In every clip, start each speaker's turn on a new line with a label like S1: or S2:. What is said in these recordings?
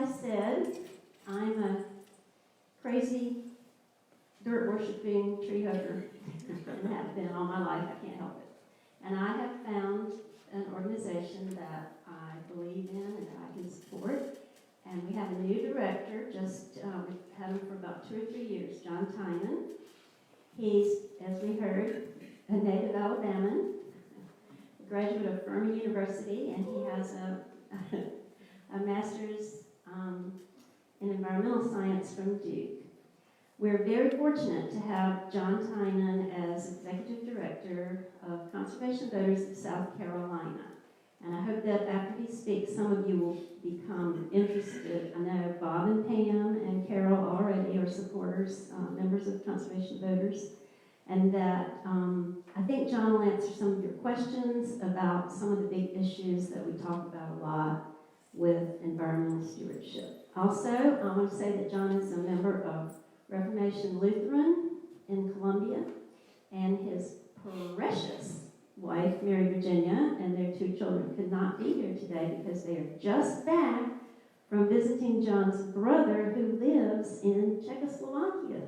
S1: I said, I'm a crazy, dirt-worshiping tree hugger, and have been all my life. I can't help it. And I have found an organization that I believe in and that I can support. And we have a new director, we've had him for about 2 or 3 years, John Tynan. He's, as we heard, a native Alabaman, a graduate of Furman University, and he has a master's in environmental science from Duke. We're very fortunate to have John Tynan as Executive Director of Conservation Voters of South Carolina. And I hope that after he speaks, some of you will become interested. I know Bob and Pam and Carol already are supporters, members of Conservation Voters. And that I think John will answer some of your questions about some of the big issues that we talk about a lot with environmental stewardship. Also, I want to say that John is a member of Reformation Lutheran in Columbia, and his precious wife, Mary Virginia, and their 2 children could not be here today because they are just back from visiting John's brother who lives in Czechoslovakia.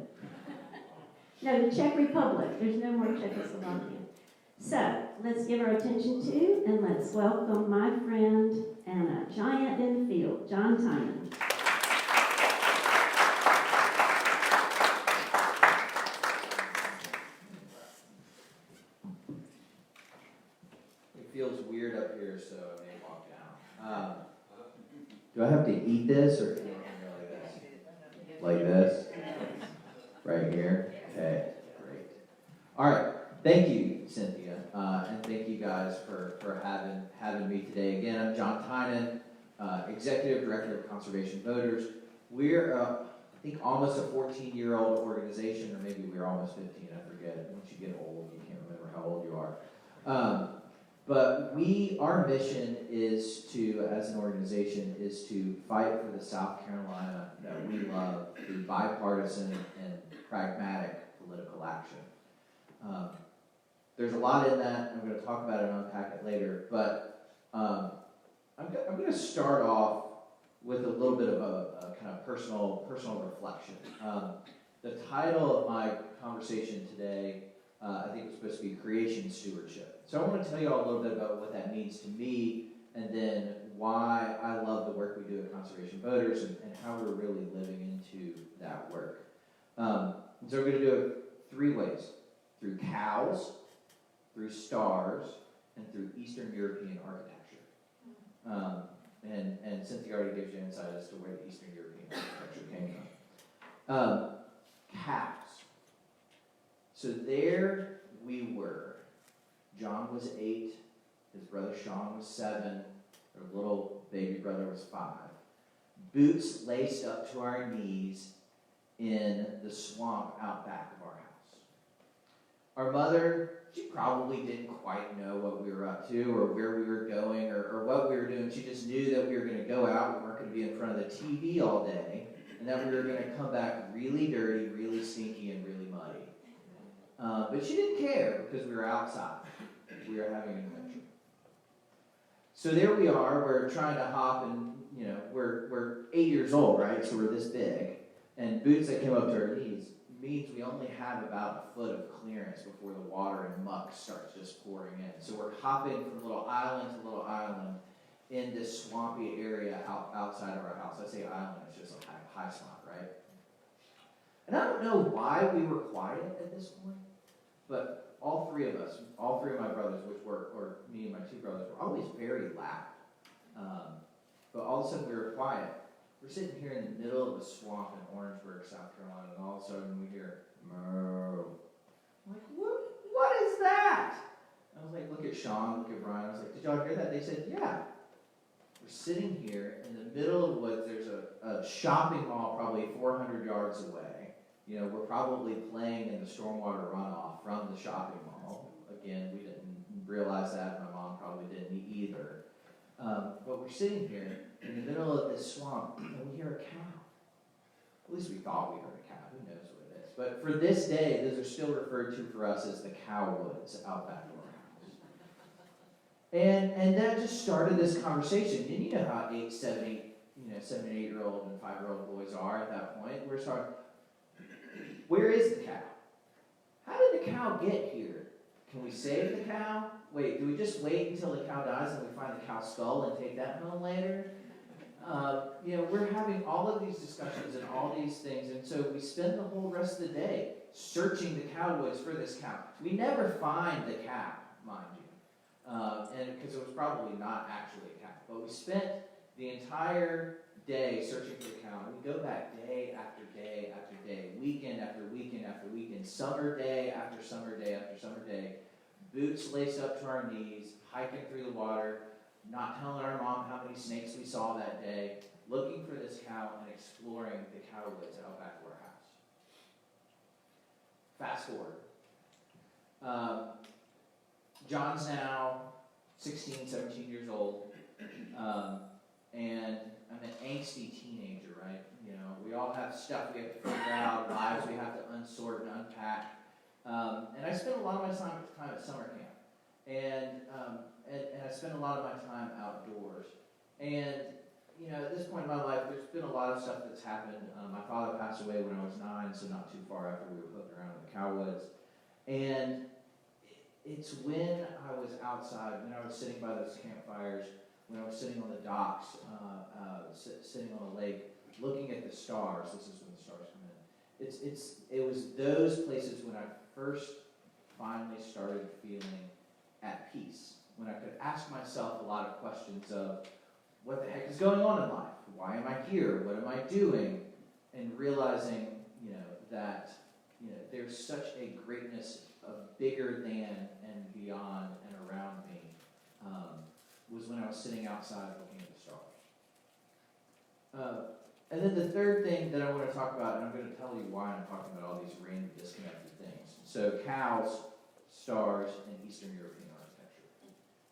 S1: No, the Czech Republic. There's no more Czechoslovakia. So, let's give our attention to and let's welcome my friend and a giant in the field, John Tynan.
S2: It feels weird up here, so I may walk down. Do I have to eat this, or can I go like this? Like this? Right here? Okay, great. All right, thank you, Cynthia, and thank you guys for having me today. Again, I'm John Tynan, Executive Director of Conservation Voters. We're, I think, almost a 14-year-old organization, or maybe we're almost 15, I forget. Once you get old, you can't remember how old you are. But our mission is to, as an organization, is to fight for the South Carolina that we love through bipartisan and pragmatic political action. There's a lot in that. I'm going to talk about it and unpack it later. But I'm going to start off with a little bit of a kind of personal reflection. The title of my conversation today, I think it's supposed to be Creation Stewardship. So I want to tell you all a little bit about what that means to me, and then why I love the work we do at Conservation Voters and how we're really living into that work. So we're going to do it 3 ways: through cows, through stars, and through Eastern European architecture. And Cynthia already gives you insight as to where the Eastern European architecture came from. Cows. So there we were. John was 8, his brother Sean was 7, their little baby brother was 5. Boots laced up to our knees in the swamp out back of our house. Our mother, she probably didn't quite know what we were up to or where we were going or what we were doing. She just knew that we were going to go out, we weren't going to be in front of the TV all day, and that we were going to come back really dirty, really stinky, and really muddy. But she didn't care because we were outside. We were having an adventure. So there we are. We're trying to hop, and we're 8 years old, right? So we're this big, and boots that came up to our knees means we only have about a foot of clearance before the water and muck starts just pouring in. So we're hopping from little island to little island in this swampy area outside of our house. I say island; it's just a high spot, right? And I don't know why we were quiet at this point, but all three of my brothers, or me and my 2 brothers, were always very loud. But all of a sudden we were quiet. We're sitting here in the middle of a swamp in Orangeburg, South Carolina, and all of a sudden we hear, moo. I'm like, what is that? I was like, look at Sean, look at Brian. I was like, did y'all hear that? They said, yeah. We're sitting here in the middle of the woods. There's a shopping mall probably 400 yards away. We're probably playing in the stormwater runoff from the shopping mall. Again, we didn't realize that. My mom probably didn't either. But we're sitting here in the middle of this swamp, and we hear a cow. At least we thought we heard a cow. Who knows what it is? But for this day, those are still referred to for us as the cow woods out back of our house. And that just started this conversation. And you know how 8, 7, 8, 7 and 8-year-old and 5-year-old boys are at that point. We're starting, where is the cow? How did the cow get here? Can we save the cow? Wait, do we just wait until the cow dies and we find the cow's skull and take that home later? We're having all of these discussions and all these things, and so we spend the whole rest of the day searching the cow woods for this cow. We never find the cow, mind you, and because it was probably not actually a cow. But we spent the entire day searching for the cow. We go back day after day after day, weekend after weekend after weekend, summer day after summer day after summer day, boots laced up to our knees, hiking through the water, not telling our mom how many snakes we saw that day, looking for this cow and exploring the cow woods out back of our house. Fast forward. John's now 16, 17 years old, and I'm an angsty teenager, right? We all have stuff we have to figure out, lives we have to unsort and unpack. And I spent a lot of my time at summer camp. And I spend a lot of my time outdoors. And, at this point in my life, there's been a lot of stuff that's happened. My father passed away when I was 9, so not too far after we were hooked around in the cow woods. And it's when I was outside, when I was sitting by those campfires, when I was sitting on the docks, sitting on the lake, looking at the stars. This is when the stars come in. It was those places when I first finally started feeling at peace, when I could ask myself a lot of questions of what the heck is going on in life? Why am I here? What am I doing? And realizing, that there's such a greatness of bigger than and beyond and around me, was when I was sitting outside looking at the stars. And then the third thing that I want to talk about, and I'm going to tell you why I'm talking about all these random disconnected things. So cows, stars, and Eastern European architecture.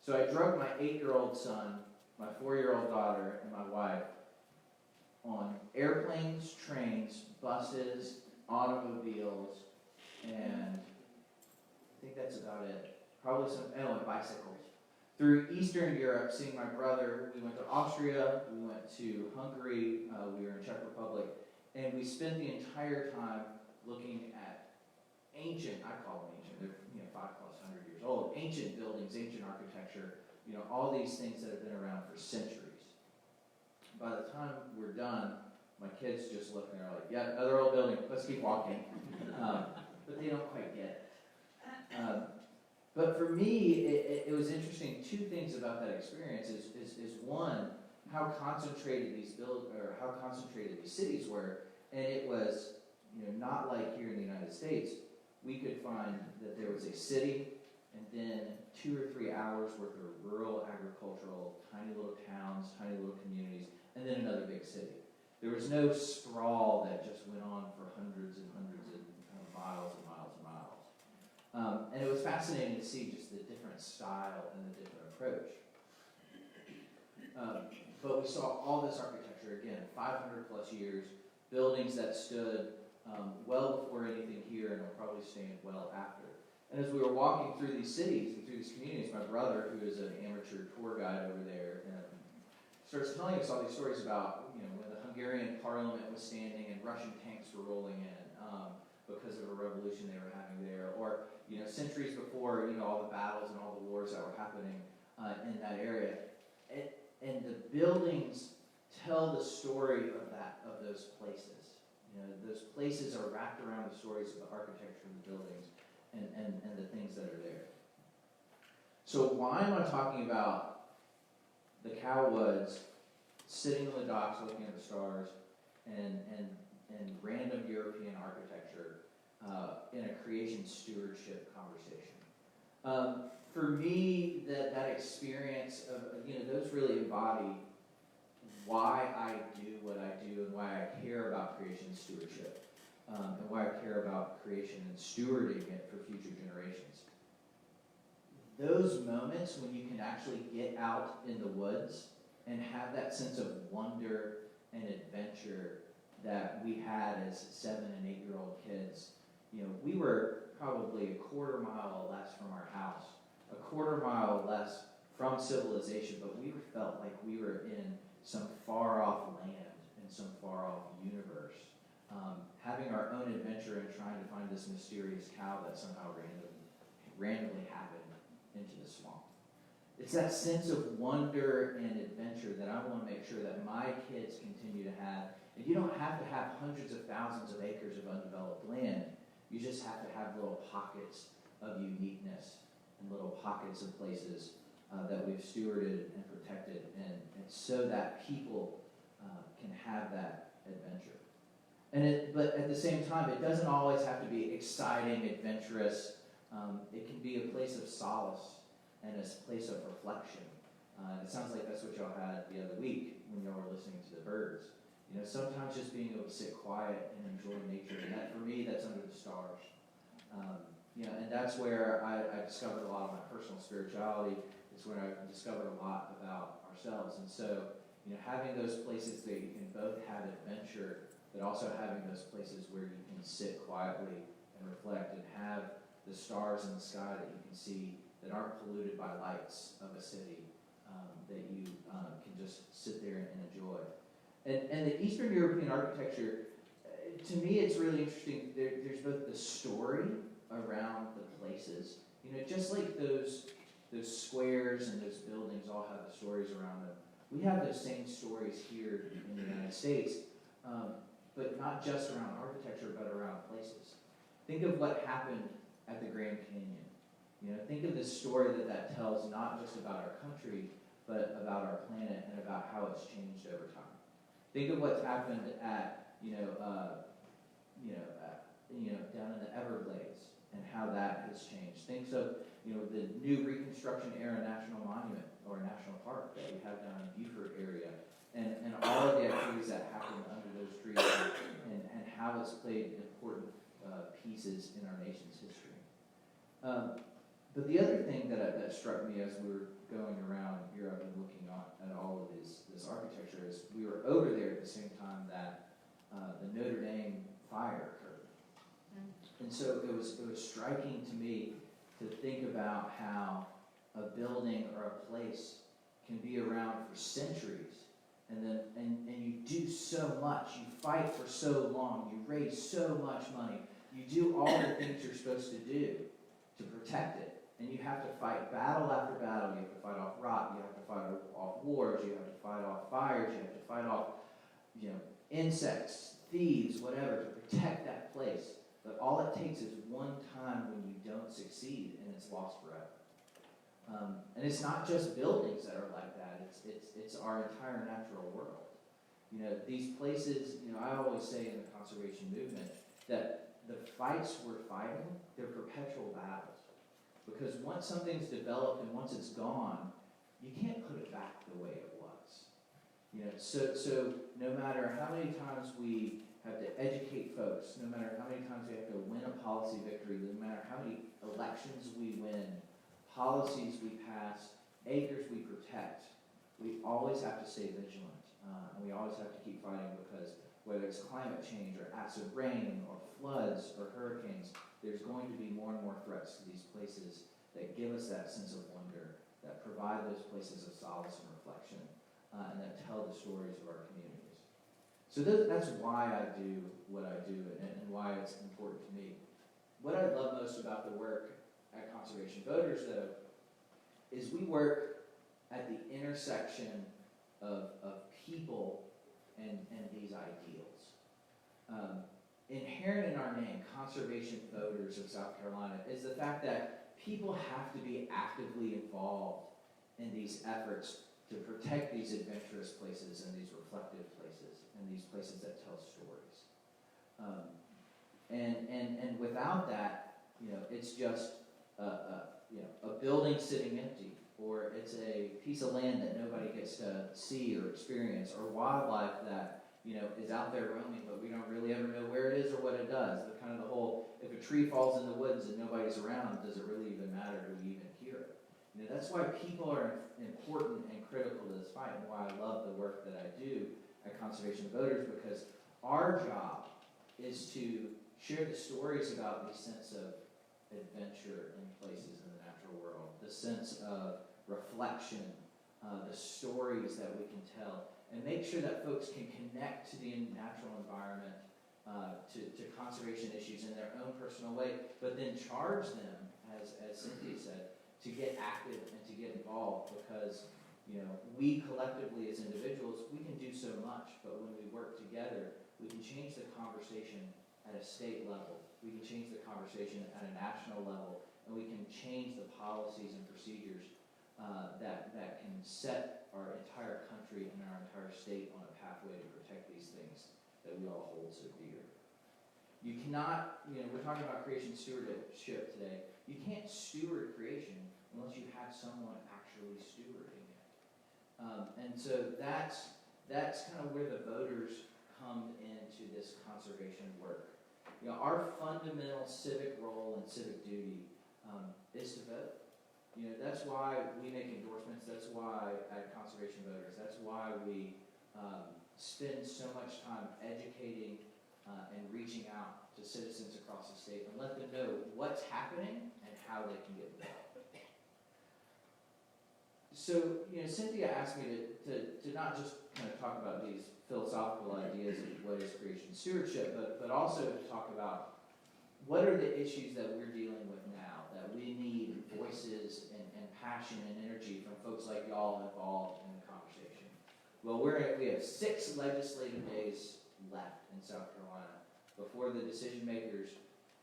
S2: So I drug my 8-year-old son, my 4-year-old daughter, and my wife on airplanes, trains, buses, automobiles, and I think that's about it. Probably and bicycles. Through Eastern Europe, seeing my brother, we went to Austria, we went to Hungary, we were in Czech Republic, and we spent the entire time looking at ancient, I call them ancient, they're 5+ hundred years old, ancient buildings, ancient architecture, all these things that have been around for centuries. By the time we're done, my kids just look and they're like, yeah, another old building, let's keep walking. But they don't quite get it. But for me, it was interesting. Two things about that experience is one, how concentrated these cities were, and it was not like here in the United States. We could find that there was a city, and then 2 or 3 hours worth of rural agricultural, tiny little towns, tiny little communities, and then another big city. There was no sprawl that just went on for hundreds and hundreds of miles and miles and miles. And it was fascinating to see just the different style and the different approach. But we saw all this architecture, again, 500+ years, buildings that stood well before anything here and will probably stand well after. And as we were walking through these cities and through these communities, my brother, who is an amateur tour guide over there, starts telling us all these stories about when the Hungarian parliament was standing and Russian tanks were rolling in because of a revolution they were having there, or centuries before all the battles and all the wars that were happening in that area, and the buildings tell the story of those places. Those places are wrapped around the stories of the architecture of the buildings and the things that are there. So why am I talking about the cow woods, sitting on the docks looking at the stars, and random European architecture in a creation stewardship conversation? For me, that experience of those really embody why I do what I do and why I care about creation stewardship, and why I care about creation and stewarding it for future generations. Those moments when you can actually get out in the woods and have that sense of wonder and adventure that we had as 7 and 8-year-old kids. We were probably a quarter mile less from our house, a quarter mile less from civilization, but we felt like we were in some far-off land in some far-off universe. Having our own adventure and trying to find this mysterious cow that somehow randomly happened into the swamp. It's that sense of wonder and adventure that I want to make sure that my kids continue to have. And you don't have to have hundreds of thousands of acres of undeveloped land. You just have to have little pockets of uniqueness and little pockets of places that we've stewarded and protected, and so that people can have that adventure. But at the same time, it doesn't always have to be exciting, adventurous. It can be a place of solace and a place of reflection. It sounds like that's what y'all had the other week when y'all were listening to the birds. You know, sometimes just being able to sit quiet and enjoy nature, and that, for me, that's under the stars. You know, and that's where I discovered a lot of my personal spirituality. It's where I discovered a lot about ourselves. And so, you know, having those places that you can both have adventure, but also having those places where you can sit quietly and reflect and have the stars in the sky that you can see that aren't polluted by lights of a city, that you can just sit there and enjoy. And the Eastern European architecture, to me, it's really interesting. There's both the story around the places, you know, just like those squares and those buildings all have the stories around them. We have those same stories here in the United States, but not just around architecture, but around places. Think of what happened at the Grand Canyon. You know, think of the story that tells not just about our country, but about our planet and about how it's changed over time. Think of what's happened at, down in the Everglades and how that has changed. Think of, you know, the new Reconstruction era National Monument or National Park that we have down in the Beaufort area, and all of the activities that happen under those trees, and how it's played important pieces in our nation's history. But the other thing that struck me as we were going around Europe and looking at all of this architecture is we were over there at the same time that the Notre Dame fire occurred. And so it was striking to me to think about how a building or a place can be around for centuries, and you do so much, you fight for so long, you raise so much money, you do all the things you're supposed to do to protect it. And you have to fight battle after battle. You have to fight off rot. You have to fight off wars. You have to fight off fires. You have to fight off, you know, insects, thieves, whatever, to protect that place. But all it takes is one time when you don't succeed, and it's lost forever. And it's not just buildings that are like that. It's our entire natural world. You know, these places. You know, I always say in the conservation movement that the fights we're fighting, they're perpetual battles. Because once something's developed and once it's gone, you can't put it back the way it was. You know, so no matter how many times we have to educate folks, no matter how many times we have to win a policy victory, no matter how many elections we win, policies we pass, acres we protect, we always have to stay vigilant. And we always have to keep fighting, because whether it's climate change or acid rain or floods or hurricanes, there's going to be more and more threats to these places that give us that sense of wonder, that provide those places of solace and reflection, and that tell the stories of our communities. So that's why I do what I do, and why it's important to me. What I love most about the work at Conservation Voters, though, is we work at the intersection of people and these ideals. Inherent in our name, Conservation Voters of South Carolina, is the fact that people have to be actively involved in these efforts to protect these adventurous places and these reflective places and these places that tell stories. And without that, you know, it's just a building sitting empty, or it's a piece of land that nobody gets to see or experience, or wildlife that, you know, is out there roaming, but we don't really ever know where it is or what it does. The kind of the whole, if a tree falls in the woods and nobody's around, does it really even matter? Do we even hear it? You know, that's why people are important and critical to this fight, and why I love the work that I do at Conservation Voters, because our job is to share the stories about the sense of adventure in places in the natural world, the sense of reflection, the stories that we can tell, and make sure that folks can connect to the natural environment, to conservation issues in their own personal way, but then charge them, as Cynthia said, to get active and to get involved, because we collectively as individuals, we can do so much, but when we work together, we can change the conversation at a state level, we can change the conversation at a national level, and we can change the policies and procedures that can set our entire country and our entire state on a pathway to protect these things that we all hold so dear. You cannot, we're talking about creation stewardship today. You can't steward creation unless you have someone actually stewarding it. And so that's kind of where the voters come into this conservation work. Our fundamental civic role and civic duty is to vote. That's why we make endorsements. That's why at Conservation Voters, that's why we spend so much time educating and reaching out to citizens across the state and let them know what's happening and how they can get involved. So, Cynthia asked me to not just kind of talk about these philosophical ideas of what is creation stewardship, but also to talk about what are the issues that we're dealing with now, that we need voices and passion and energy from folks like y'all involved in the conversation. Well, we have 6 legislative days left in South Carolina before the decision makers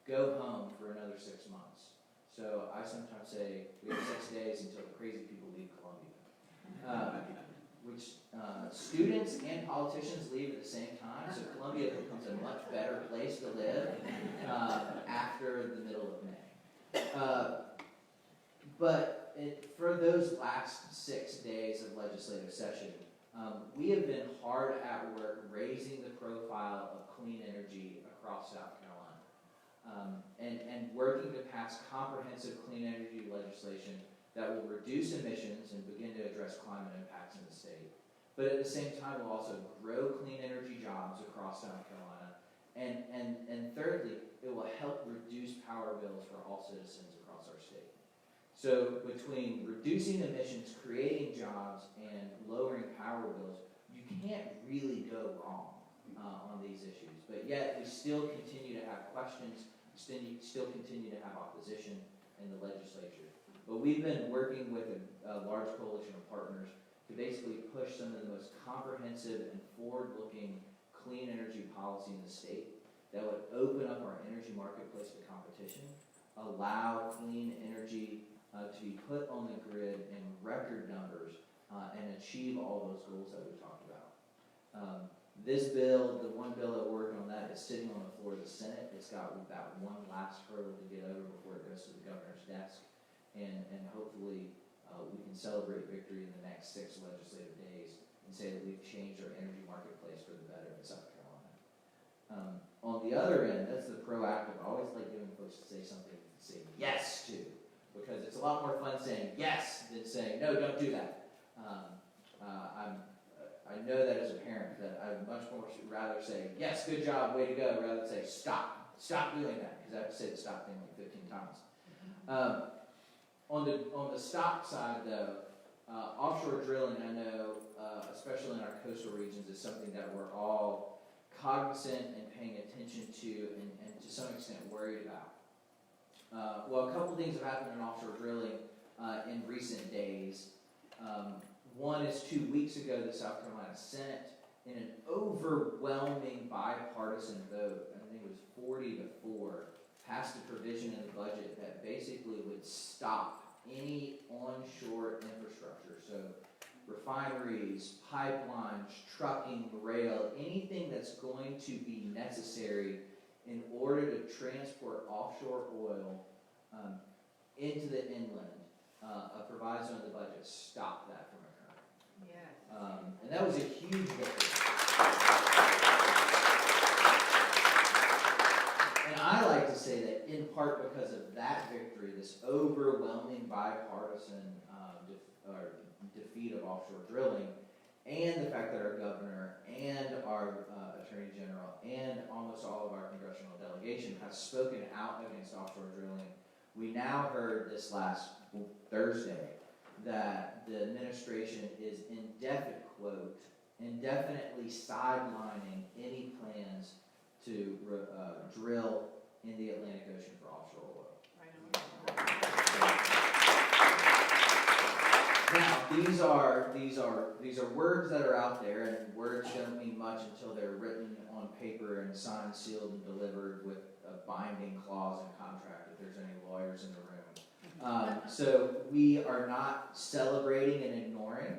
S2: go home for another 6 months. So I sometimes say we have 6 days until the crazy people leave Columbia, which students and politicians leave at the same time, so Columbia becomes a much better place to live after the middle of May. But for those last 6 days of legislative session, we have been hard at work raising the profile of clean energy across South Carolina, and working to pass comprehensive clean energy legislation that will reduce emissions and begin to address climate impacts in the state. But at the same time, will also grow clean energy jobs across South Carolina. And thirdly, it will help reduce power bills for all citizens across our state. So between reducing emissions, creating jobs, and lowering power bills, you can't really go wrong on these issues. But yet, we still continue to have questions, still continue to have opposition in the legislature. But we've been working with a large coalition of partners to basically push some of the most comprehensive and forward-looking clean energy policy in the state that would open up our energy marketplace to competition, allow clean energy to be put on the grid in record numbers, and achieve all those goals that we've talked about. This bill, the one bill that we're working on that, is sitting on the floor of the Senate. It's got about one last hurdle to get over before it goes to the governor's desk, and hopefully we can celebrate victory in the next 6 legislative days and say that we've changed our energy marketplace for the better in South Carolina. On the other end, that's the proactive. I always like giving folks to say something to say yes to, because it's a lot more fun saying yes than saying, no, don't do that. I know that as a parent, that I would much more rather say, yes, good job, way to go, rather than say, stop doing that, because I have to say the stop thing like 15 times. On the stop side, though, offshore drilling, I know, especially in our coastal regions, is something that we're all cognizant and paying attention to, and to some extent worried about. Well, a couple things have happened in offshore drilling in recent days. One is 2 weeks ago, the South Carolina Senate, in an overwhelming bipartisan vote, I think it was 40-4, passed a provision in the budget that basically would stop any onshore infrastructure. So refineries, pipelines, trucking, rail, anything that's going to be necessary in order to transport offshore oil into the inland, a proviso in the budget stopped that from occurring. Yes. And that was a huge victory. And I like to say that in part because of that victory, this overwhelming bipartisan defeat of offshore drilling, and the fact that our governor and our attorney general and almost all of our congressional delegation has spoken out against offshore drilling, we now heard this last Thursday that the administration is indefinite, quote, indefinitely sidelining any plans to drill in the Atlantic Ocean for offshore oil. Now, these are words that are out there, and words don't mean much until they're written on paper and signed, sealed, and delivered with a binding clause and contract, if there's any lawyers in the room. So we are not celebrating and ignoring.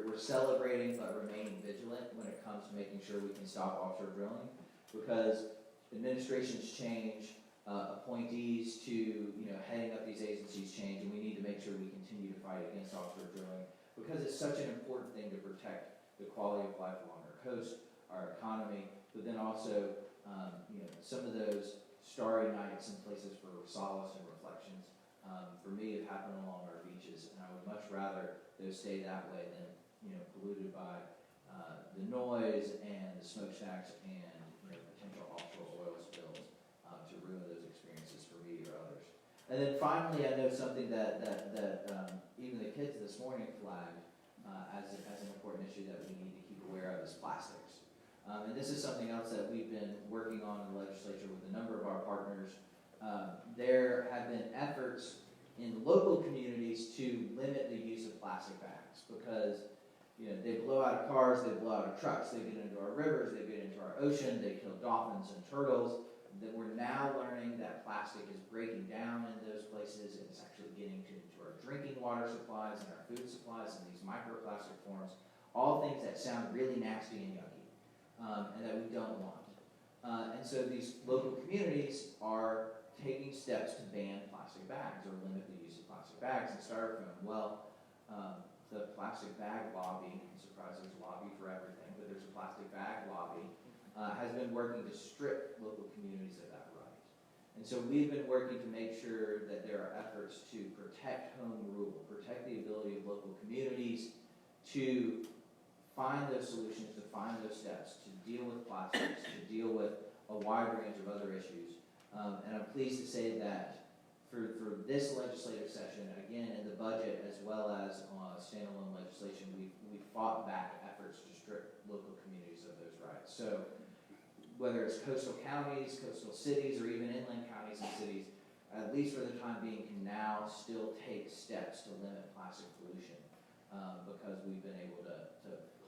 S2: We're celebrating but remaining vigilant when it comes to making sure we can stop offshore drilling, because administrations change, appointees to heading up these agencies change, and we need to make sure we continue to fight against offshore drilling, because it's such an important thing to protect the quality of life along our coast, our economy, but then also some of those starry nights and places for solace and reflections, for me, have happened along our beaches, and I would much rather those stay that way than polluted by the noise and the smokestacks and potential offshore oil spills to ruin those experiences for me or others. And then finally, I know something that even the kids this morning flagged as an important issue that we need to keep aware of is plastics. And this is something else that we've been working on in the legislature with a number of our partners. There have been efforts in local communities to limit the use of plastic bags, because they blow out of cars, they blow out of trucks, they get into our rivers, they get into our ocean, they kill dolphins and turtles. That we're now learning that plastic is breaking down in those places, and it's actually getting into our drinking water supplies and our food supplies in these microplastic forms, all things that sound really nasty and yucky, and that we don't want. And so these local communities are taking steps to ban plastic bags or limit the use of plastic bags and styrofoam. Well, the plastic bag lobby, I'm surprised there's a lobby for everything, but there's a plastic bag lobby, has been working to strip local communities of that right. And so we've been working to make sure that there are efforts to protect home rule, protect the ability of local communities to find those solutions, to find those steps, to deal with plastics, to deal with a wide range of other issues. And I'm pleased to say that for this legislative session, again, in the budget as well as standalone legislation, we fought back efforts to strip local communities of those rights. So whether it's coastal counties, coastal cities, or even inland counties and cities, at least for the time being, can now still take steps to limit plastic pollution, because we've been able to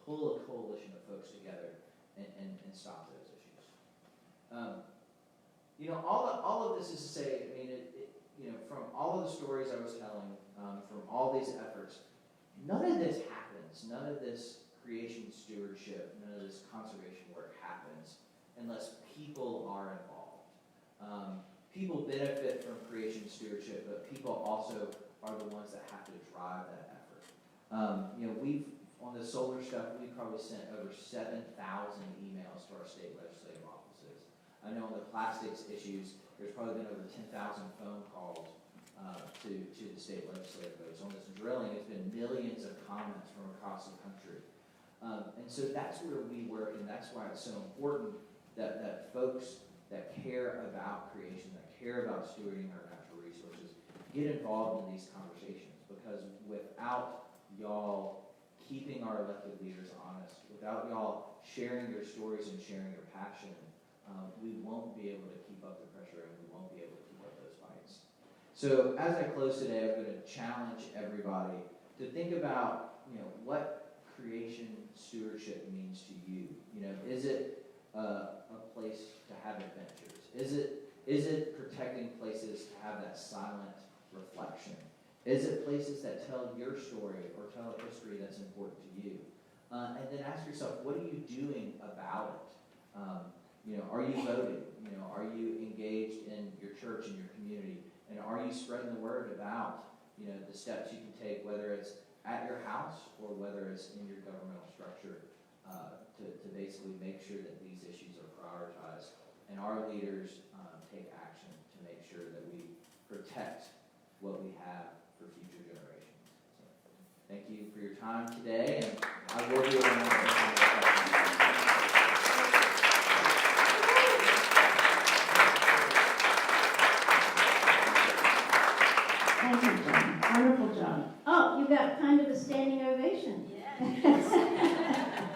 S2: pull a coalition of folks together and stop those issues. All of this is to say, from all of the stories I was telling, from all these efforts, none of this happens. None of this creation stewardship, none of this conservation work happens unless people are involved. People benefit from creation stewardship, but people also are the ones that have to drive that effort. On the solar stuff, we've probably sent over 7,000 emails to our state legislative offices. I know on the plastics issues, there's probably been over 10,000 phone calls to the state legislative votes. On this drilling, it's been millions of comments from across the country. And so that's where we work, and that's why it's so important that folks that care about creation, that care about stewarding our natural resources, get involved in these conversations, because without y'all keeping our elected leaders honest, without y'all sharing your stories and sharing your passion, we won't be able to keep up the pressure, and we won't be able to keep up those fights. So as I close today, I'm going to challenge everybody to think about, what creation stewardship means to you. Is it a place to have adventures? Is it protecting places to have that silent reflection? Is it places that tell your story or tell a history that's important to you? And then ask yourself, what are you doing about it? Are you voting? Are you engaged in your church and your community? And are you spreading the word about, the steps you can take, whether it's at your house or whether it's in your governmental structure, to basically make sure that these issues are prioritized and our leaders take action to make sure that we protect what we have for future generations. So, thank you for your time today, and I will be around for any questions.
S1: Thank you, John. Wonderful job. Oh, you got kind of a standing ovation.
S3: Yes.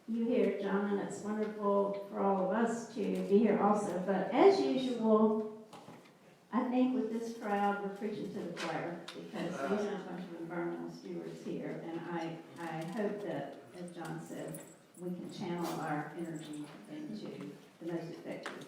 S1: you here, John, and it's wonderful for all of us to be here also. But as usual, I think with this crowd, we're preaching to the choir because these are a bunch of environmental stewards here. And I hope that, as John said, we can channel our energy into the most effective